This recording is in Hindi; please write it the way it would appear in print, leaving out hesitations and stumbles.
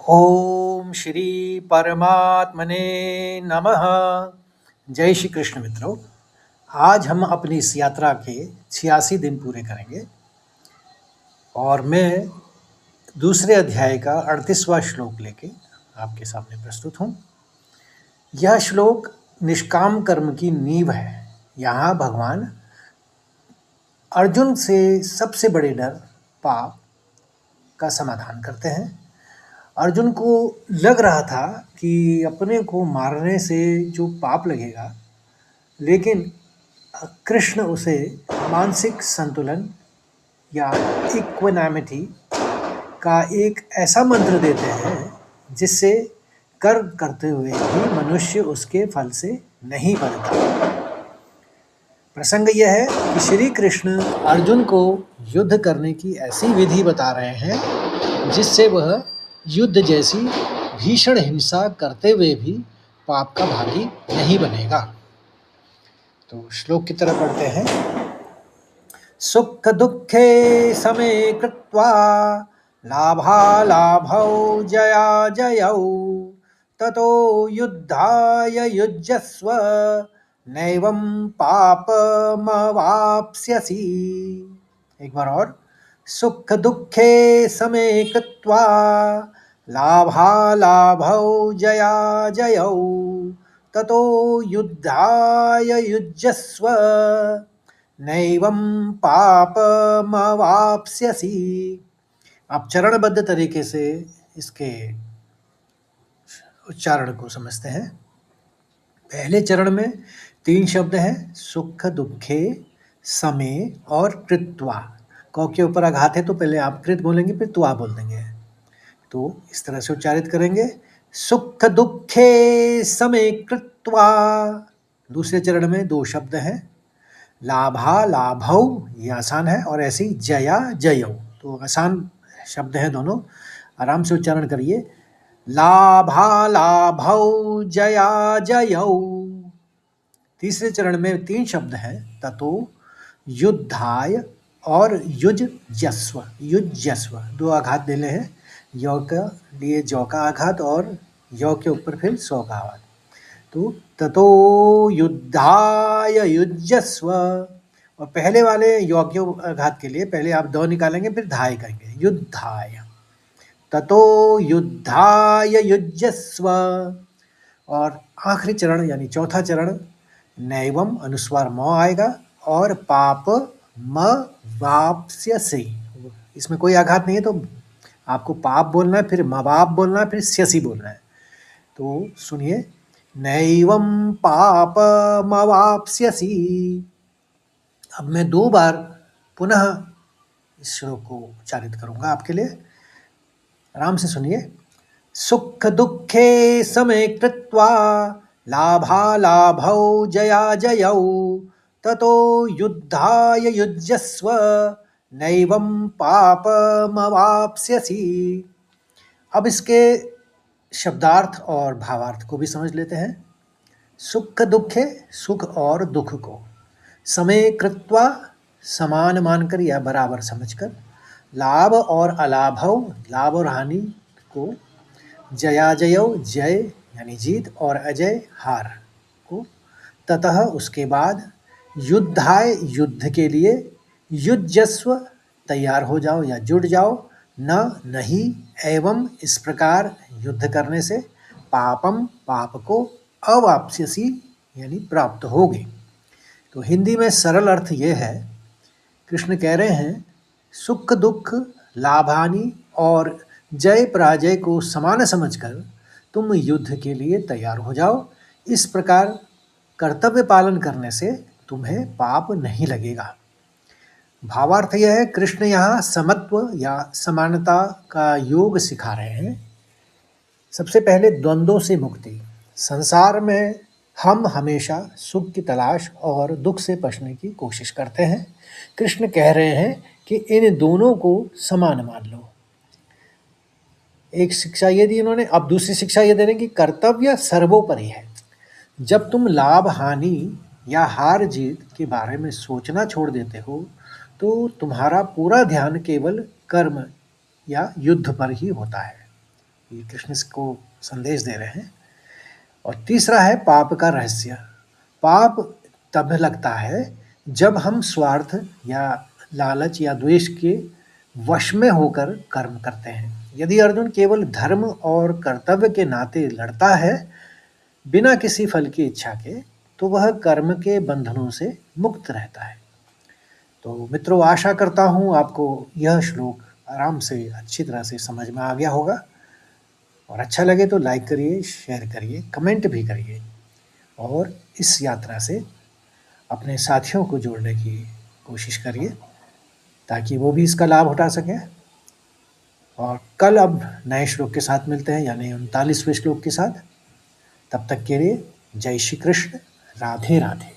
ओम श्री परमात्मने नमः। जय श्री कृष्ण मित्रों, आज हम अपनी इस यात्रा के 86 दिन पूरे करेंगे और मैं दूसरे अध्याय का 38वां श्लोक लेके आपके सामने प्रस्तुत हूँ। यह श्लोक निष्काम कर्म की नींव है। यहाँ भगवान अर्जुन से सबसे बड़े डर पाप का समाधान करते हैं। अर्जुन को लग रहा था कि अपने को मारने से जो पाप लगेगा, लेकिन कृष्ण उसे मानसिक संतुलन या इक्विनामिटी का एक ऐसा मंत्र देते हैं जिससे कर्म करते हुए भी मनुष्य उसके फल से नहीं बनता। प्रसंग यह है कि श्री कृष्ण अर्जुन को युद्ध करने की ऐसी विधि बता रहे हैं जिससे वह युद्ध जैसी भीषण हिंसा करते हुए भी पाप का भागी नहीं बनेगा। तो श्लोक की तरफ पढ़ते हैं। सुख दुखे समे कृत्वा लाभालाभौ जया जयौ ततो युद्धाय युज्यस्व नैवं पापमवाप्स्यसि। एक बार और। सुख दुखे समे कृत्वा लाभालाभौ जया जयौ ततो युद्धाय युज्यस्व नैवं पापमवाप्स्यसि। आप चरणबद्ध तरीके से इसके उच्चारण को समझते हैं। पहले चरण में 3 शब्द हैं, सुख दुखे समे और कृत्वा। कौ के ऊपर आघात है तो पहले आप कृत बोलेंगे, फिर त्वा बोल देंगे। तो इस तरह से उच्चारित करेंगे, सुख दुखे समे कृत्वा। दूसरे चरण में 2 शब्द हैं, लाभा लाभौ, ये आसान है, और ऐसी जया जयौ, तो आसान शब्द हैं दोनों। आराम से उच्चारण करिए। लाभा लाभौ जया जयौ। तीसरे चरण में 3 शब्द हैं, ततो युद्धाय और युज्यस्व। युज्यस्व 2 आघात देने हैं, यौ का लिए जौ का आघात और यौ के ऊपर फिर सौ का आघात। तो ततो युद्धाय युज्यस्व, और पहले वाले यौ के आघात के लिए पहले आप दो निकालेंगे, फिर धाय कहेंगे, युद्धाय। ततो युद्धाय युज्यस्व। और आखिरी चरण यानी चौथा चरण, नैवम अनुस्वार म आएगा और पाप म वाप्स्यसि। इसमें कोई आघात नहीं है, तो आपको पाप बोलना है, फिर मवाप बोलना है, फिर स्यसि बोलना है। तो सुनिए, नैवं पापमवाप्स्यसि। अब मैं 2 बार पुनः इस श्लोक को उच्चारित करूंगा आपके लिए। आराम से सुनिए। सुख दुखे समे कृत्वा लाभालाभौ जया जयौ ततो युद्धाय युज्यस्व नैवं पापमवाप्स्यसि। अब इसके शब्दार्थ और भावार्थ को भी समझ लेते हैं। सुख दुखे, सुख और दुख को, समय कृत्वा समान मानकर या बराबर समझकर, लाभ और अलाभौ, लाभ और हानि को, जया जयौ, जय यानी जीत, और अजय हार को, ततः उसके बाद, युद्धाय युद्ध के लिए, युज्यस्व तैयार हो जाओ या जुट जाओ, न नहीं, एवं इस प्रकार युद्ध करने से, पापम पाप को, अवाप्स्यसि यानी प्राप्त होगे। तो हिंदी में सरल अर्थ ये है, कृष्ण कह रहे हैं सुख दुख, लाभ हानि और जय पराजय को समान समझकर तुम युद्ध के लिए तैयार हो जाओ। इस प्रकार कर्तव्य पालन करने से तुम्हें पाप नहीं लगेगा। भावार्थ यह है, कृष्ण यहाँ समत्व या समानता का योग सिखा रहे हैं। सबसे पहले द्वंद्वों से मुक्ति। संसार में हम हमेशा सुख की तलाश और दुख से बचने की कोशिश करते हैं। कृष्ण कह रहे हैं कि इन दोनों को समान मान लो। एक शिक्षा ये दी इन्होंने, अब दूसरी शिक्षा ये दे रहे हैं कि कर्तव्य सर्वोपरि है। जब तुम लाभ हानि या हार जीत के बारे में सोचना छोड़ देते हो तो तुम्हारा पूरा ध्यान केवल कर्म या युद्ध पर ही होता है। ये कृष्ण इसको संदेश दे रहे हैं। और तीसरा है पाप का रहस्य। पाप तब लगता है जब हम स्वार्थ या लालच या द्वेष के वश में होकर कर्म करते हैं। यदि अर्जुन केवल धर्म और कर्तव्य के नाते लड़ता है बिना किसी फल की इच्छा के, तो वह कर्म के बंधनों से मुक्त रहता है। तो मित्रों, आशा करता हूँ आपको यह श्लोक आराम से अच्छी तरह से समझ में आ गया होगा। और अच्छा लगे तो लाइक करिए, शेयर करिए, कमेंट भी करिए और इस यात्रा से अपने साथियों को जोड़ने की कोशिश करिए ताकि वो भी इसका लाभ उठा सकें। और कल अब नए श्लोक के साथ मिलते हैं, यानी 39वें श्लोक के साथ। तब तक के लिए जय श्री कृष्ण, राधे राधे।